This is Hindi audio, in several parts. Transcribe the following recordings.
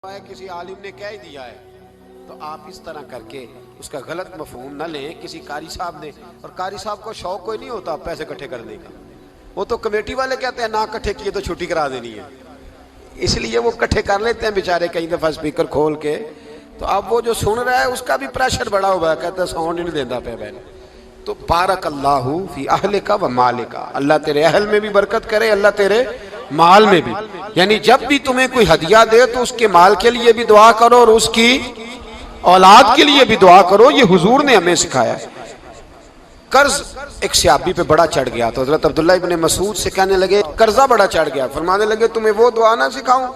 किसी आलिम ने कह दिया है तो आप इस तरह करके उसका गलत मफहूम न लें। किसी कारी साहब ने, और कारी साहब को शौक कोई नहीं होता पैसे इकट्ठे करने का, वो तो कमेटी वाले कहते हैं ना इकट्ठे किए तो छुट्टी करा देनी है, इसलिए वो इकट्ठे कर लेते हैं बेचारे कई दफा स्पीकर खोल के। तो अब वो जो सुन रहा है उसका भी प्रेशर बड़ा हुआ है, कहता है साउंड नहीं देता पे मैंने। तो बारक अल्लाहु फी अहलिका व मालिका, अल्लाह तेरे अहल में भी बरकत करे, अल्लाह तेरे माल में भी। यानी जब भी तुम्हें कोई हदिया दे तो उसके माल के लिए भी दुआ करो और उसकी औलाद के लिए भी दुआ करो। ये हुजूर ने हमें सिखाया है। कर्ज एक सहाबी पे बड़ा चढ़ गया तो हजरत अब्दुल्लाह इब्ने मसूद से कहने लगे कर्जा बड़ा चढ़ गया। फरमाने लगे तुम्हें वो दुआ ना सिखाऊं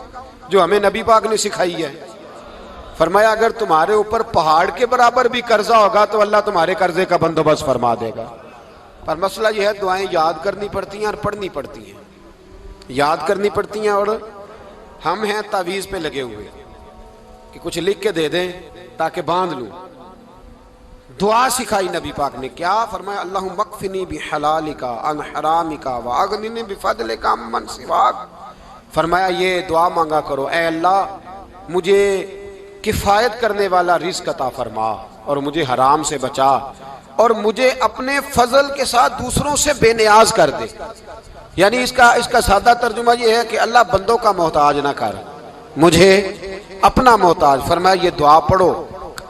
जो हमें नबी पाक ने सिखाई है। फरमाया अगर तुम्हारे ऊपर पहाड़ के बराबर भी कर्जा होगा तो अल्लाह तुम्हारे कर्जे का बंदोबस्त फरमा देगा। पर मसला यह है दुआएं याद करनी पड़ती हैं और पढ़नी पड़ती हैं। याद करनी पड़ती हैं और हम हैं तावीज़ पे लगे हुए कि कुछ लिख के दे दें ताकि बांध लूं। दुआ सिखाई नबी पाक ने, क्या फरमाया? अल्लाहुम्मा मक्फिनी बिहलालिका अन हरामिका व अगनिनी बिफदलिका अम्मन सिवाक। फरमाया ये दुआ मांगा करो, ऐ अल्लाह मुझे किफायत करने वाला रिज़्क अता फरमा और मुझे हराम से बचा और मुझे अपने फजल के साथ दूसरों से बेनियाज कर दे। यानी इसका सादा तर्जुमा ये है कि अल्लाह बंदों का मोहताज ना कर, मुझे अपना मोहताज। फरमाया ये दुआ पढ़ो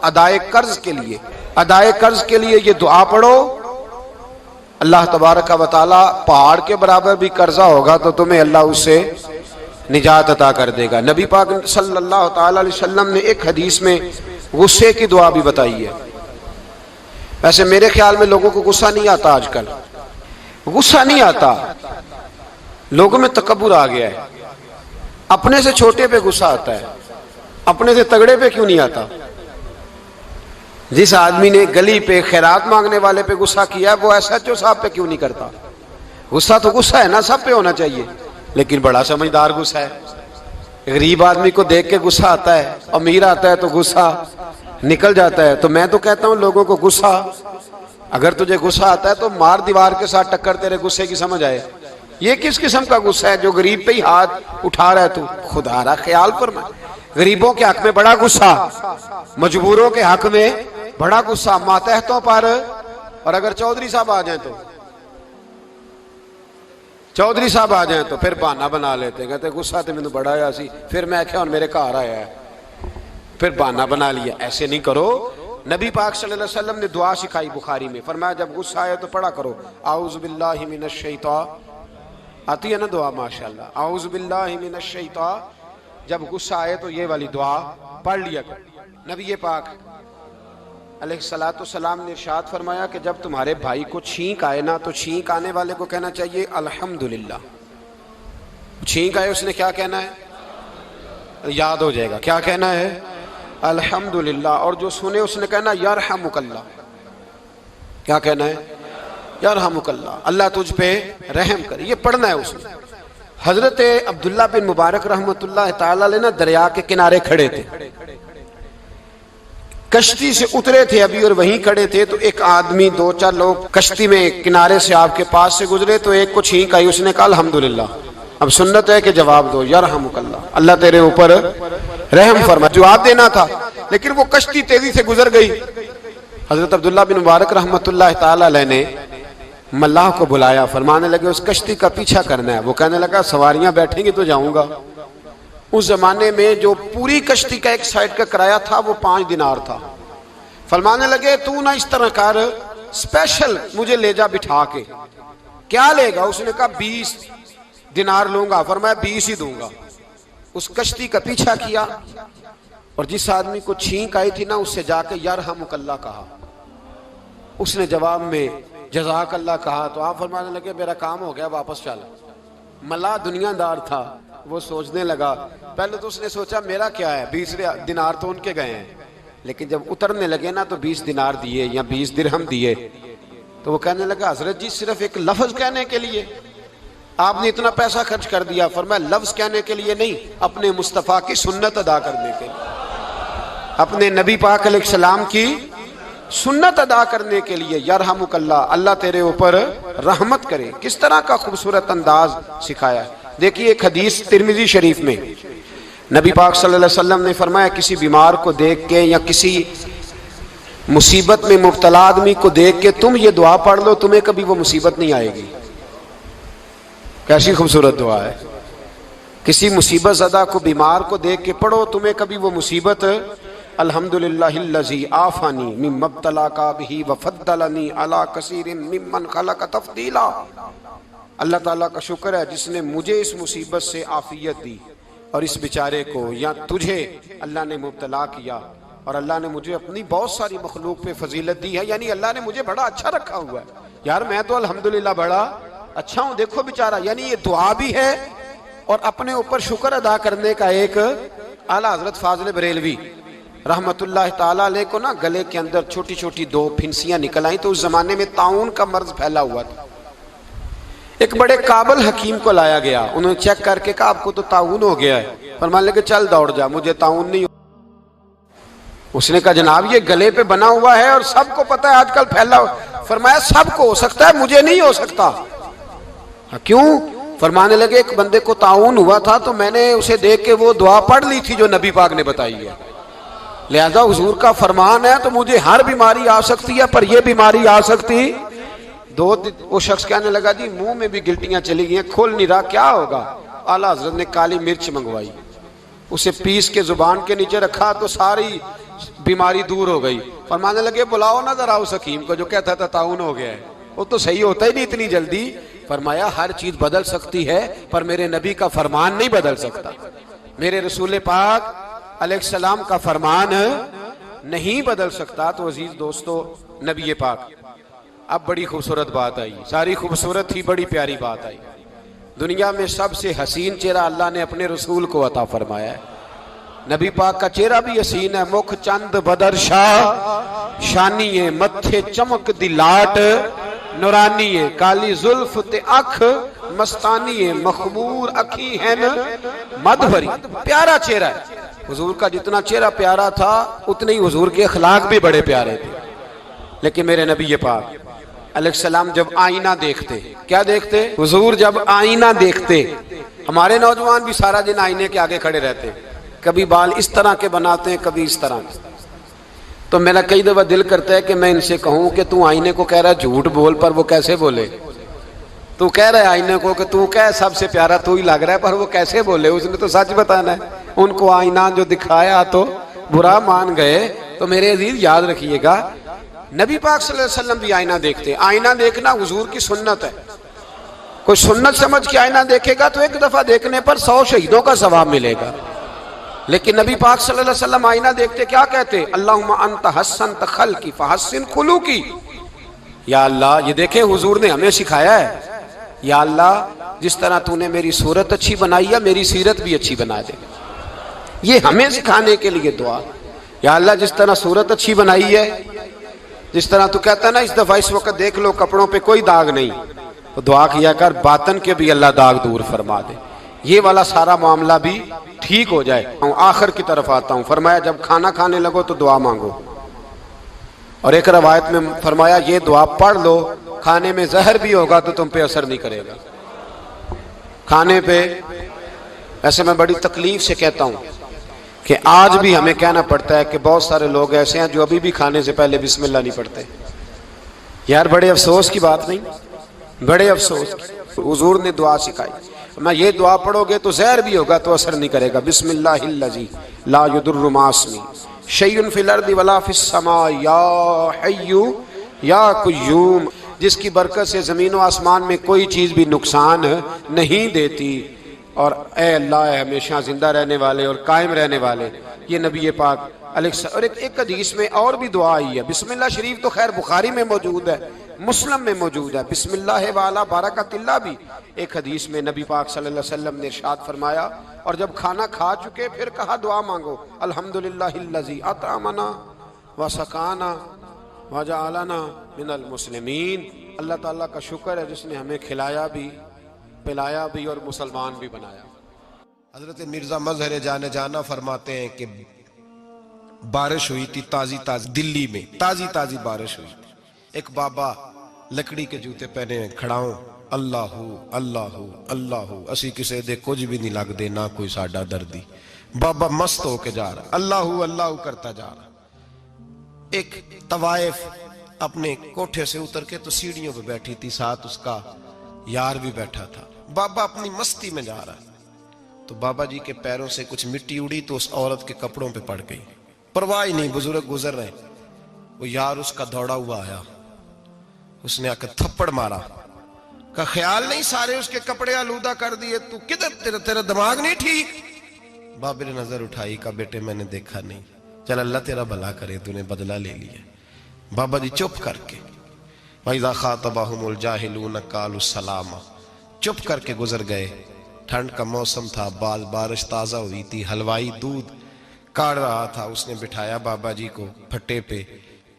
अदाए कर्ज के लिए, अदाए कर्ज के लिए ये दुआ पढ़ो। अल्लाह तबारक व तआला पहाड़ के बराबर भी कर्जा होगा तो तुम्हें अल्लाह उससे निजात अता कर देगा। नबी पाक सल्लल्लाहु तआला अलैहि वसल्लम ने एक हदीस में गुस्से की दुआ भी बताई है। वैसे मेरे ख्याल में लोगों को गुस्सा नहीं आता, आजकल गुस्सा नहीं आता, लोगों में तकब्बुर आ गया है। अपने से छोटे पे गुस्सा आता है, अपने से तगड़े पे क्यों नहीं आता? जिस आदमी ने गली पे खैरात मांगने वाले पे गुस्सा किया वो एसएचओ साहब पे क्यों नहीं करता? गुस्सा तो गुस्सा है ना, सब पे होना चाहिए, लेकिन बड़ा समझदार गुस्सा है। गरीब आदमी को देख के गुस्सा आता है, अमीर आता है तो गुस्सा निकल जाता है। तो मैं तो कहता हूं लोगों को गुस्सा, अगर तुझे गुस्सा आता है तो मार दीवार के साथ टक्कर तेरे गुस्से की समझ आए। ये किस किस्म का गुस्सा है जो गरीब पे ही हाथ उठा रहा है तू? खुदा रा ख्याल फरमा। गरीबों के हक में बड़ा गुस्सा, मजबूरों के हक में बड़ा गुस्सा, मातहतों पर। और अगर चौधरी साहब आ जाए तो चौधरी साहब आ जाए तो फिर बहाना बना लेते, कहते गुस्सा तो मैंने बड़ा आया सी, फिर मैं क्या मेरे घर आया है, फिर बहाना बना लिया। ऐसे नहीं करो। नबी पाक सल्लल्लाहु अलैहि वसल्लम ने दुआ सिखाई बुखारी में, फरमाया जब गुस्सा आए तो पढ़ा करो आऊज़ु बिल्लाहि मिनश शैतान। आती है ना दुआ माशाल्लाह, आऊज़ु बिल्लाहि मिनश शैतान। जब गुस्सा आए तो ये वाली दुआ पढ़ लिया करो। नबी पाक अलैहिस्सलातु सलाम ने इरशाद फरमाया कि जब तुम्हारे भाई को छींक आए ना तो छींक आने वाले को कहना चाहिए अल्हम्दुलिल्लाह। छींक आए उसने क्या कहना है? याद हो जाएगा क्या कहना है? अल्हम्दुलिल्लाह। और जो सुने उसने कहना यरहमुकल्लाह। क्या कहना है? यरहमुकल्लाह, अल्लाह तुझ पे रहम करे। ये पढ़ना है उसने। हजरत अब्दुल्लाह बिन मुबारक रहमतुल्लाह तआला अलैह ना दरिया के किनारे खड़े थे, कश्ती से उतरे थे अभी और वहीं खड़े थे। तो एक आदमी, दो चार लोग कश्ती में किनारे से आपके पास से गुजरे तो एक को छींक आई, उसने कहा अल्हम्दुलिल्लाह। अब सुन्नत है कि जवाब दो यरहमुकल्लाह, अल्लाह तेरे ऊपर रहम फरमा। जवाब देना था लेकिन वो कश्ती तेजी से गुजर गई। हजरत अब्दुल्लाह बिन मुबारक रहमतुल्लाह तआला अलैह ने मल्लाह को बुलाया, फरमाने लगे उस कश्ती का पीछा करना है। वो कहने लगा सवारियां बैठेंगी तो जाऊंगा। उस जमाने में जो पूरी कश्ती का एक साइड का किराया था वो 5 दिनार था। फरमाने लगे तू ना इस तरह कर, स्पेशल मुझे ले जा बिठा के। क्या लेगा? उसने कहा 20 दिनार लूंगा। फरमाया 20 ही दूंगा। उस कश्ती का पीछा किया और जिस आदमी को छींक आई थी ना उससे जाके यरहमुकल्लाह कहा। उसने जवाब में जज़ाकल्लाह कहा। तो आप फरमाने लगे मेरा काम हो गया, वापस चल। मल्लाह दुनियादार था, वो सोचने लगा, पहले तो उसने सोचा मेरा क्या है, 20 दिनार तो उनके गए हैं। लेकिन जब उतरने लगे ना तो 20 दिनार दिए या 20 दिरहम दिए। तो वो कहने लगा हजरत जी सिर्फ एक लफ्ज कहने के लिए आपने इतना पैसा खर्च कर दिया। फरमाया लफ्ज कहने के लिए नहीं, अपने मुस्तफ़ा की सुन्नत अदा करने के लिए, अपने नबी पाक अलैहिस्सलाम की सुन्नत अदा करने के लिए। यरहमुकल्लाह, अल्लाह तेरे ऊपर रहमत करे। किस तरह का खूबसूरत अंदाज सिखाया। देखिए एक हदीस तिरमिज़ी शरीफ में नबी पाक सल्लल्लाहु अलैहि वसल्लम ने फरमाया किसी बीमार को देख के या किसी मुसीबत में मुब्तला आदमी को देख के तुम ये दुआ पढ़ लो, तुम्हें कभी वो मुसीबत नहीं आएगी। कैसी खूबसूरत दुआ है। किसी मुसीबत ज़दा को बीमार को देख के पढ़ो, तुम्हें कभी वो मुसीबत अल्हम्दुलिल्लाहिल्लज़ी आफ़ानी मिम्मा इब्तलाका बिही व फ़द्दलनी अला कसीरिन मिम्मन खलक़ तफ़दीला। अल्लाह ताला का शुक्र है जिसने मुझे इस मुसीबत से आफियत दी और इस बेचारे को या तुझे अल्लाह ने मुब्तला किया और अल्लाह ने मुझे अपनी बहुत सारी मखलूक पे फजीलत दी है, यानी अल्लाह ने मुझे बड़ा अच्छा रखा हुआ है। यार मैं तो अल्हम्दुलिल्लाह बड़ा अच्छा हूँ, देखो बेचारा। यानी ये दुआ भी है और अपने ऊपर शुक्र अदा करने का एक आला हजरत फाजिल बरेलवी रहमतुल्लाह ताला अलैह को ना गले के अंदर छोटी छोटी 2 फिंसियां निकल आई। तो उस जमाने में ताउन का मर्ज फैला हुआ था। एक बड़े काबिल हकीम को लाया गया, उन्होंने चेक करके कहा आपको तो ताउन हो गया है। फरमान लगे चल दौड़ जा, मुझे ताउन नहीं। उसने कहा जनाब ये गले पे बना हुआ है और सबको पता है आजकल फैला। फरमाया सबको हो सकता है, मुझे नहीं हो सकता। क्यों? फरमाने लगे एक बंदे को ताउन हुआ था तो मैंने उसे देख के वो दुआ पढ़ ली थी जो नबी पाक ने बताई है, लिहाजा हुजूर का फरमान है तो मुझे हर बीमारी आ सकती है पर यह बीमारी आ सकती। वो शख्स कहने लगा जी मुंह में भी गिल्टियां चली गई, खोल नहीं रहा, क्या होगा? आला हजरत ने काली मिर्च मंगवाई, उसे पीस के जुबान के नीचे रखा तो सारी बीमारी दूर हो गई। फरमाने लगे बुलाओ ना जरा उस हकीम को जो कहता था ताउन हो गया है, वो तो सही होता ही नहीं इतनी जल्दी। फरमाया हर चीज बदल सकती है पर मेरे नबी का फरमान नहीं बदल सकता, मेरे रसूल पाक अलैहिस्सलाम का फरमान नहीं बदल सकता। तो अजीज दोस्तों, नबी पाक अब बड़ी खूबसूरत बात आई, सारी खूबसूरत थी, बड़ी प्यारी बात आई। दुनिया में सबसे हसीन चेहरा अल्लाह ने अपने रसूल को अता फरमाया है। नबी पाक का चेहरा भी हसीन है। मुख चंद बदर शाह शानी है, मत्थे चमक दी लाट नूरानी है, काली जुल्फ ते अख मस्तानी है, मखमूर अखी है न मधवरी। प्यारा चेहरा है हुजूर का। जितना चेहरा प्यारा था उतने ही हुजूर के अखलाक भी बड़े प्यारे थे। लेकिन मेरे नबी पाक अलैहिस्सलाम जब आईना देखते, क्या देखते? हुजूर जब आईना देखते, हमारे नौजवान भी सारा दिन आईने के आगे खड़े रहते, कभी बाल इस तरह के बनाते हैं कभी इस तरह के। तो मेरा कई दफा दिल करता है कि मैं इनसे कहूं कि तू आईने को कह रहा है झूठ बोल, पर वो कैसे बोले? तू कह रहा है आईने को कि तू क्या सबसे प्यारा तू ही लग रहा है, पर वो कैसे बोले? उसने तो सच बताना है। उनको आईना जो दिखाया तो बुरा मान गए। तो मेरे अजीज याद रखिएगा नबी पाक सल्लल्लाहु अलैहि वसल्लम भी आईना देखते। आईना देखना हुजूर की सुन्नत है। कोई सुन्नत समझ के आईना देखेगा तो एक दफा देखने पर 100 शहीदों का सवाब मिलेगा। लेकिन नबी पाक सल्लल्लाहु अलैहि वसल्लम आईना देखते क्या कहते? अल्लाहुम्मा अंत हस्सनत खल्की फहस्सिन खुलूकी। या अल्लाह, ये देखे हुजूर ने हमें सिखाया है, या अल्लाह जिस तरह तूने मेरी सूरत अच्छी बनाई है मेरी सीरत भी अच्छी बना दे। ये हमें सिखाने के लिए दुआ। या अल्लाह जिस तरह सूरत अच्छी बनाई है, जिस तरह तू कहता है ना इस दफा इस वक्त देख लो कपड़ों पे कोई दाग नहीं, तो दुआ किया कर बातन के भी अल्लाह दाग दूर फरमा दे, ये वाला सारा मामला भी ठीक हो जाए। आखिर की तरफ आता हूँ। फरमाया जब खाना खाने लगो तो दुआ मांगो, और एक रवायत में फरमाया ये दुआ पढ़ लो, खाने में जहर भी होगा तो तुम पे असर नहीं करेगा। खाने पे ऐसे मैं बड़ी तकलीफ से कहता हूँ कि आज भी हमें कहना पड़ता है कि बहुत सारे लोग ऐसे हैं जो अभी भी खाने से पहले बिस्मिल्लाह नहीं पढ़ते। यार बड़े अफसोस की बात नहीं, बड़े अफसोस की। हुजूर ने दुआ सिखाई, मैं ये दुआ पढ़ोगे तो जहर भी होगा तो असर नहीं करेगा। बिस्मिल्लाहिल्लज़ी ला युदुर्रु मास्मी शैउन फिल अर्दि वला फिस समा या हय्यु या कुय्यूम, जिसकी बरकत से ज़मीन व आसमान में कोई चीज़ भी नुकसान नहीं देती, और ए अल्लाह हमेशा जिंदा रहने वाले और कायम रहने वाले। ये नबी पाक और एक हदीस में और भी दुआ आई है। बिस्मिल्लाह शरीफ तो खैर बुखारी में मौजूद है, मुस्लिम में मौजूद है। बिस्मिल्लाह वाला बरकतिल्लाह भी एक हदीस में नबी पाक सल्लल्लाहु अलैहि वसल्लम ने इरशाद फरमाया। और जब खाना खा चुके फिर कहा दुआ मांगो, अल्हम्दुलिल्लाहिल्लज़ी अतअमना व सकाना व जअलना मिनल मुस्लिमीन। अल्लाह ताला का शुक्र है जिसने हमें खिलाया भी, पिलाया भी और मुसलमान भी बनाया। हजरत मिर्जा मजहर जाने जाना फरमाते हैं कि बारिश हुई थी ताजी ताजी, दिल्ली में ताजी ताजी बारिश हुई थी। एक बाबा लकड़ी के जूते पहने खड़ाओ, अल्लाहू अल्लाहू अल्लाहू, असी किसी दे कुछ भी नहीं लगते, ना कोई साडा दर्दी। बाबा मस्त होके जा रहा, अल्लाहू अल्लाहू करता जा रहा। एक तवाइफ अपने कोठे से उतर के तो सीढ़ियों पे बैठी थी, साथ उसका यार भी बैठा था। बाबा अपनी मस्ती में जा रहा है तो बाबा जी के पैरों से कुछ मिट्टी उड़ी तो उस औरत के कपड़ों पे पड़ गई। परवाह ही नहीं, बुजुर्ग गुजर रहे। वो यार उसका दौड़ा हुआ आया, उसने आकर थप्पड़ मारा। का ख्याल नहीं सारे उसके कपड़े आलूदा कर दिए, तू किधर, तेरा दिमाग नहीं ठीक। बाबे ने नजर उठाई, का बेटे मैंने देखा नहीं, चल अल्लाह तेरा भला करे, तूने बदला ले लिया। बाबा जी चुप करके, वइज़ा खातबहुमुल जाहिलून क़ालू सलामा, चुप करके गुजर गए। ठंड का मौसम था, बारिश ताजा हुई थी, हलवाई दूध काढ़ रहा था। उसने बिठाया बाबा जी को फट्टे पे,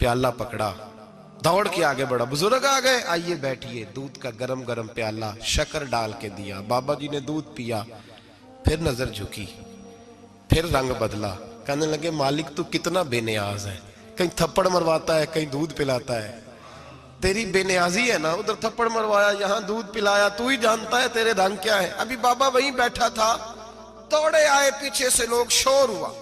प्याला पकड़ा, दौड़ के आगे बढ़ा। बुजुर्ग आ गए, आइए बैठिए। दूध का गरम गरम प्याला शक्कर डाल के दिया। बाबा जी ने दूध पिया, फिर नजर झुकी, फिर रंग बदला। कहने लगे मालिक तू कितना बेनियाज है, कहीं थप्पड़ मरवाता है, कहीं दूध पिलाता है। तेरी बेनियाजी है ना, उधर थप्पड़ मरवाया, यहाँ दूध पिलाया, तू ही जानता है तेरे रंग क्या है। अभी बाबा वहीं बैठा था, दौड़े आए पीछे से लोग, शोर हुआ।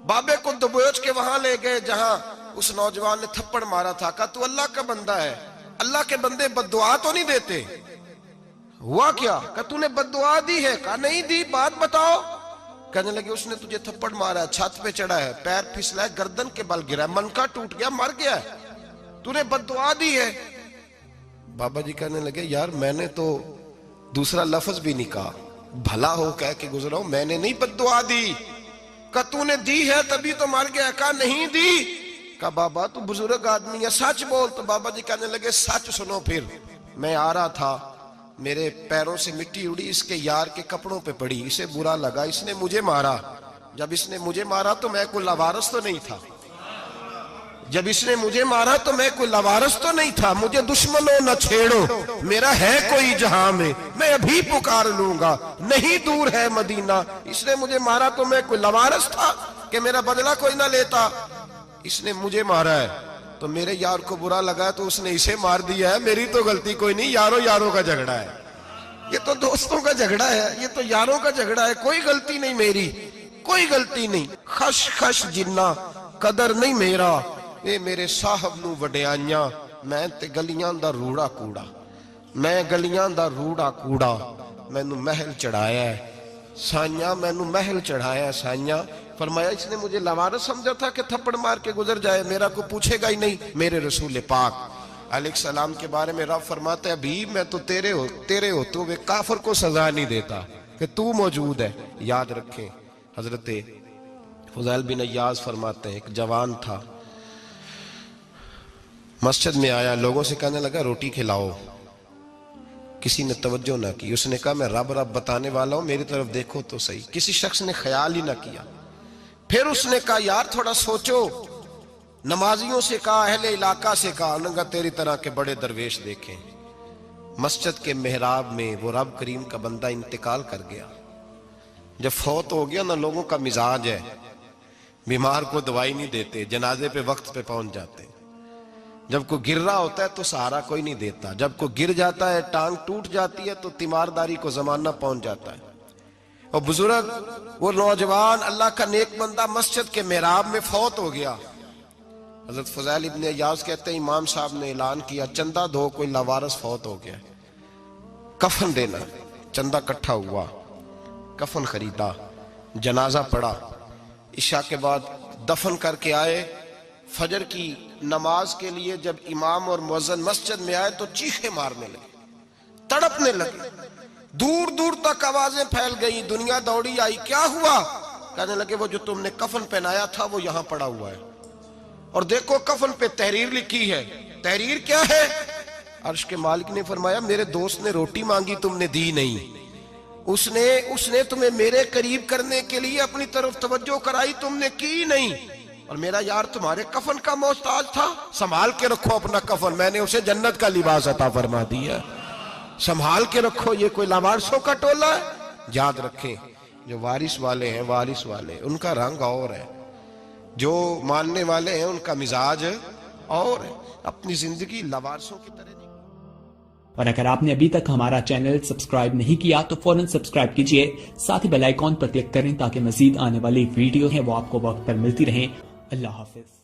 बाबे को दबोच के वहां ले गए जहां उस नौजवान ने थप्पड़ मारा था। कहा तू अल्लाह का बंदा है, अल्लाह के बंदे बद्दुआ तो नहीं देते। हुआ क्या? कहा तूने बद्दुआ दी है? कहा नहीं दी, बात बताओ। कहने लगे उसने तुझे थप्पड़ मारा, छत पे चढ़ा है, पैर फिसला है, गर्दन के बल गिरा, मनका टूट गया, मर गया, तूने बद्दुआ दी है। बाबा जी कहने लगे यार मैंने तो दूसरा लफ्ज भी नहीं कहा, भला हो कह के गुजरा हूं, मैंने नहीं बद्दुआ दी। का तूने दी है तभी तो मर गया। कहा नहीं दी। का बाबा तू बुजुर्ग आदमी है, सच बोल। तो बाबा जी कहने लगे सच सुनो। फिर मैं आ रहा था, मेरे पैरों से मिट्टी उड़ी, इसके यार के कपड़ों पे पड़ी, इसे बुरा लगा, इसने मुझे मारा। जब इसने मुझे मारा तो मैं कोई लवारस तो नहीं था, जब इसने मुझे मारा तो मैं कोई लवारस तो नहीं था। मुझे दुश्मनों न छेड़ो, मेरा है कोई जहां में, मैं अभी पुकार लूंगा, नहीं दूर है मदीना। इसने मुझे मारा तो मैं कोई लवारस था कि मेरा बदला कोई ना लेता। इसने मुझे मारा है तो मेरे यार को बुरा लगा तो उसने इसे मार दिया है, मेरी तो गलती कोई नहीं, यारों यारों का झगड़ा है, ये तो दोस्तों का झगड़ा है, ये तो यारों का झगड़ा है, कोई गलती नहीं मेरी, कोई गलती नहीं। खश खश जिन्ना कदर नहीं मेरा, ये मेरे साहब नू वडियाइयां, मैं ते गलियां दा रूड़ा कूड़ा, मैं गलियां दा रूड़ा कूड़ा, मैनू महल चढ़ाया है साइया, मैनू महल चढ़ाया है साइया। फरमाया इसने मुझे लवारस समझा था कि थप्पड़ मार के गुजर जाए, मेरा को पूछेगा ही नहीं। मेरे रसूल पाक अलैहिस्सलाम के बारे में रब फरमाते हैं अभी मैं तो तेरे होते हुए काफिर को सजा नहीं देता कि तू मौजूद है। याद रखें, हजरत फुज़ैल बिन अय्याज फरमाते हैं एक जवान था, मस्जिद में आया, लोगों से कहने लगा रोटी खिलाओ, किसी ने तवज्जो ना की। उसने कहा मैं रब रब बताने वाला हूं, मेरी तरफ देखो तो सही। किसी शख्स ने ख्याल ही ना किया। फिर उसने कहा यार थोड़ा सोचो, नमाजियों से कहा, अहले इलाका से कहा, उन्होंने तेरी तरह के बड़े दरवेश देखे। मस्जिद के मेहराब में वो रब करीम का बंदा इंतकाल कर गया। जब फौत हो गया ना, लोगों का मिजाज है, बीमार को दवाई नहीं देते, जनाजे पे वक्त पे पहुंच जाते। जब कोई गिर रहा होता है तो सहारा कोई नहीं देता, जब कोई गिर जाता है, टांग टूट जाती है तो तीमारदारी को जमाना पहुंच जाता है। और बुजुर्ग वो नौजवान अल्लाह का नेक बंदा मस्जिद के मेहराब में फौत हो गया। हजरत फज़ैल इब्न अय्याज कहते हैं इमाम साहब ने ऐलान किया चंदा दो, कोई लावारस फौत हो गया, कफन देना। चंदा इकट्ठा हुआ, कफन खरीदा, जनाजा पड़ा, इशा के बाद दफन करके आए। फजर की नमाज के लिए जब इमाम और मुअज्जिन मस्जिद में आए तो चीखे मारने लगे, तड़पने लगे, दूर दूर तक आवाजें फैल गई, दुनिया दौड़ी आई। क्या हुआ? कहने लगे वो जो तुमने कफन पहनाया था वो यहां पड़ा हुआ है, और देखो कफन पे तहरीर लिखी है। तहरीर क्या है? अर्श के मालिक ने फरमाया मेरे दोस्त ने रोटी मांगी, तुमने दी नहीं, उसने तुम्हें मेरे करीब करने के लिए अपनी तरफ तवज्जो कराई, तुमने की नहीं, और मेरा यार तुम्हारे कफन का मोहताज था, संभाल के रखो अपना कफन, मैंने उसे जन्नत का लिबास अता फरमा दिया, संभाल के रखो। ये कोई लावारिसों का टोला है? याद रखें जो वारिस वाले हैं, वारिस वाले उनका रंग और है, जो मानने वाले हैं उनका मिजाज और है। अपनी जिंदगी लावारिसों की तरह और अगर आपने अभी तक हमारा चैनल सब्सक्राइब नहीं किया तो फौरन सब्सक्राइब कीजिए, साथ ही बेल आइकॉन पर क्लिक करें ताकि मजीद आने वाली वीडियो है वो आपको वक्त पर मिलती रहें। अल्लाह हाफिज।